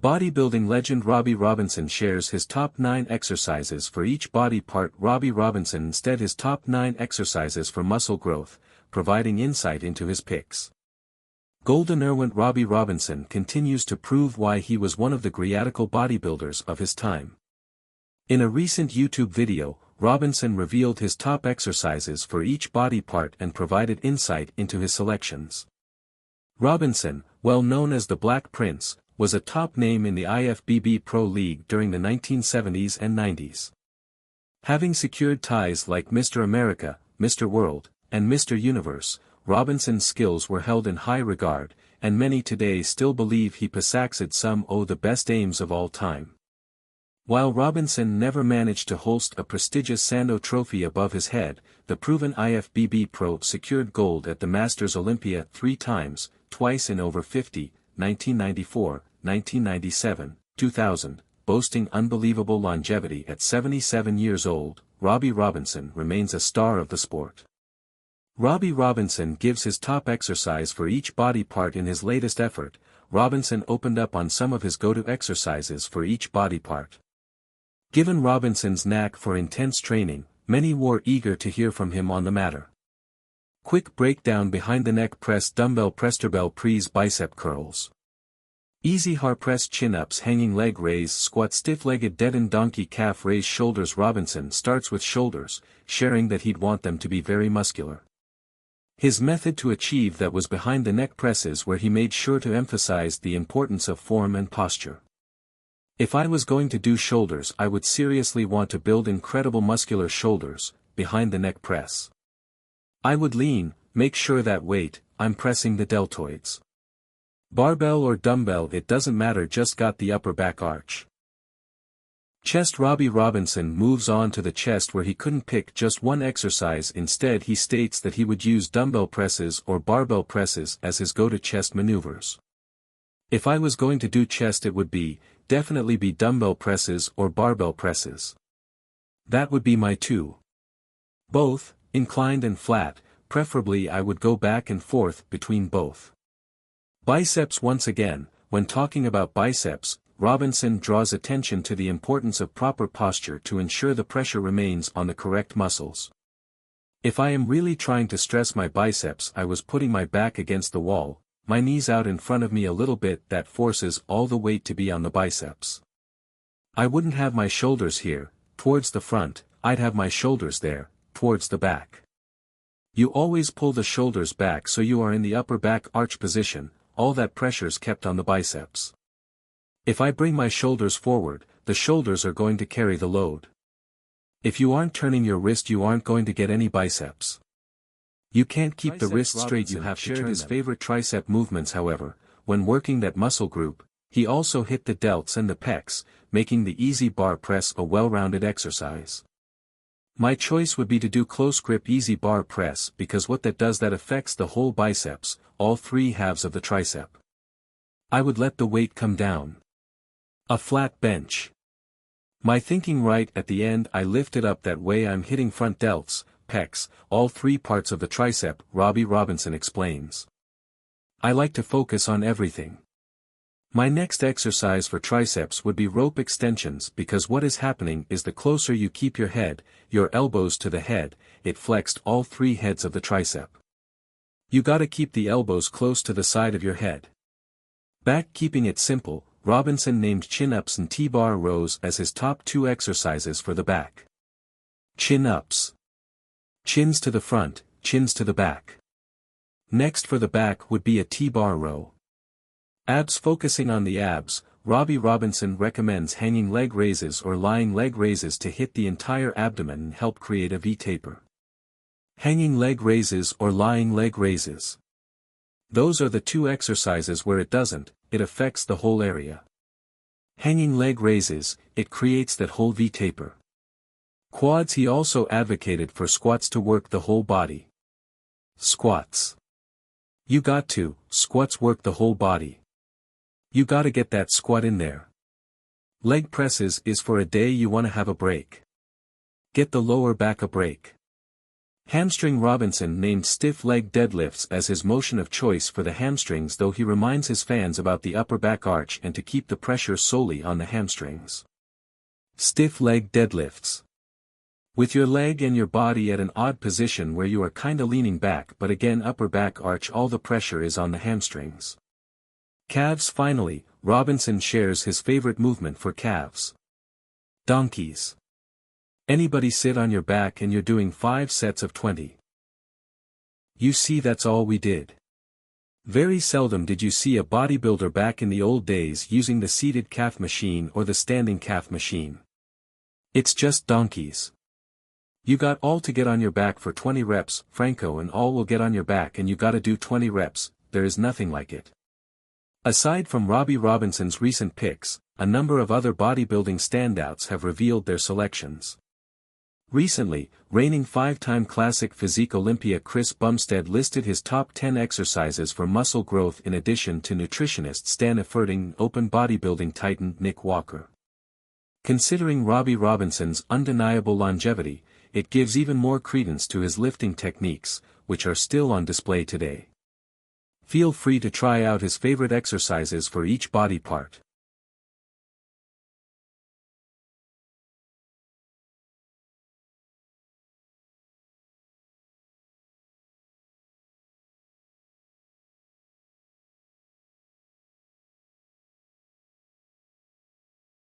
Bodybuilding legend Robby Robinson shares his top 9 exercises for each body part. Robby Robinson instead his top 9 exercises for muscle growth, providing insight into his picks. Golden Erwent Robby Robinson continues to prove why he was one of the greatical bodybuilders of his time. In a recent YouTube video, Robinson revealed his top exercises for each body part and provided insight into his selections. Robinson, well known as the Black Prince, was a top name in the IFBB Pro League during the 1970s and 90s. Having secured ties like Mr. America, Mr. World, and Mr. Universe, Robinson's skills were held in high regard, and many today still believe he possessed some of the best aims of all time. While Robinson never managed to hoist a prestigious Sando trophy above his head, the proven IFBB Pro secured gold at the Masters Olympia 3 times, twice in over 50, 1994, 1997, 2000, boasting unbelievable longevity at 77 years old. Robby Robinson remains a star of the sport. Robby Robinson gives his top exercise for each body part in his latest effort. Robinson opened up on some of his go-to exercises for each body part. Given Robinson's knack for intense training, many were eager to hear from him on the matter. Quick breakdown: behind the neck press, dumbbell press, barbell press, bicep curls. Easy hard press, chin-ups, hanging leg raise, squat, stiff-legged dead and donkey calf raise, shoulders. Robinson starts with shoulders, sharing that he'd want them to be very muscular. His method to achieve that was behind the neck presses, where he made sure to emphasize the importance of form and posture. If I was going to do shoulders, I would seriously want to build incredible muscular shoulders, behind the neck press. I would lean, make sure that weight, I'm pressing the deltoids. Barbell or dumbbell, it doesn't matter, just got the upper back arch. Chest. Robby Robinson moves on to the chest, where he couldn't pick just one exercise. Instead he states that he would use dumbbell presses or barbell presses as his go-to chest maneuvers. If I was going to do chest, it would definitely be dumbbell presses or barbell presses. That would be my two. Both, inclined and flat, preferably I would go back and forth between both. Biceps. Once again, when talking about biceps, Robinson draws attention to the importance of proper posture to ensure the pressure remains on the correct muscles. If I am really trying to stress my biceps, I was putting my back against the wall, my knees out in front of me a little bit, that forces all the weight to be on the biceps. I wouldn't have my shoulders here, towards the front, I'd have my shoulders there, towards the back. You always pull the shoulders back so you are in the upper back arch position, all that pressure's kept on the biceps. If I bring my shoulders forward, the shoulders are going to carry the load. If you aren't turning your wrist, you aren't going to get any biceps. You can't keep the wrist straight, you have to turn his favorite tricep movements. However, when working that muscle group, he also hit the delts and the pecs, making the easy bar press a well-rounded exercise. My choice would be to do close grip easy bar press, because what that does, that affects the whole biceps, all 3 halves of the tricep. I would let the weight come down. A flat bench. My thinking right at the end, I lift it up, that way I'm hitting front delts, pecs, all 3 parts of the tricep. Robby Robinson explains. I like to focus on everything. My next exercise for triceps would be rope extensions, because what is happening is the closer you keep your head, your elbows to the head, it flexed all 3 heads of the tricep. You gotta keep the elbows close to the side of your head. Back. Keeping it simple, Robinson named chin-ups and T-bar rows as his top 2 exercises for the back. Chin-ups. Chins to the front, chins to the back. Next for the back would be a T-bar row. Abs. Focusing on the abs, Robby Robinson recommends hanging leg raises or lying leg raises to hit the entire abdomen and help create a V-taper. Hanging leg raises or lying leg raises. Those are the 2 exercises where it affects the whole area. Hanging leg raises, it creates that whole V-taper. Quads. He also advocated for squats to work the whole body. Squats. You got to, squats work the whole body. You gotta get that squat in there. Leg presses is for a day you wanna have a break. Get the lower back a break. Hamstring Robinson named stiff leg deadlifts as his motion of choice for the hamstrings, though he reminds his fans about the upper back arch and to keep the pressure solely on the hamstrings. Stiff leg deadlifts. With your leg and your body at an odd position where you are kinda leaning back, but again upper back arch, all the pressure is on the hamstrings. Calves. Finally, Robinson shares his favorite movement for calves. Donkeys. Anybody sit on your back and you're doing 5 sets of 20. You see, that's all we did. Very seldom did you see a bodybuilder back in the old days using the seated calf machine or the standing calf machine. It's just donkeys. You got all to get on your back for 20 reps, Franco, and all will get on your back and you gotta do 20 reps, there is nothing like it. Aside from Robby Robinson's recent picks, a number of other bodybuilding standouts have revealed their selections. Recently, reigning 5-time Classic Physique Olympia Chris Bumstead listed his top 10 exercises for muscle growth in addition to nutritionist Stan Efferding and open bodybuilding titan Nick Walker. Considering Robby Robinson's undeniable longevity, it gives even more credence to his lifting techniques, which are still on display today. Feel free to try out his favorite exercises for each body part.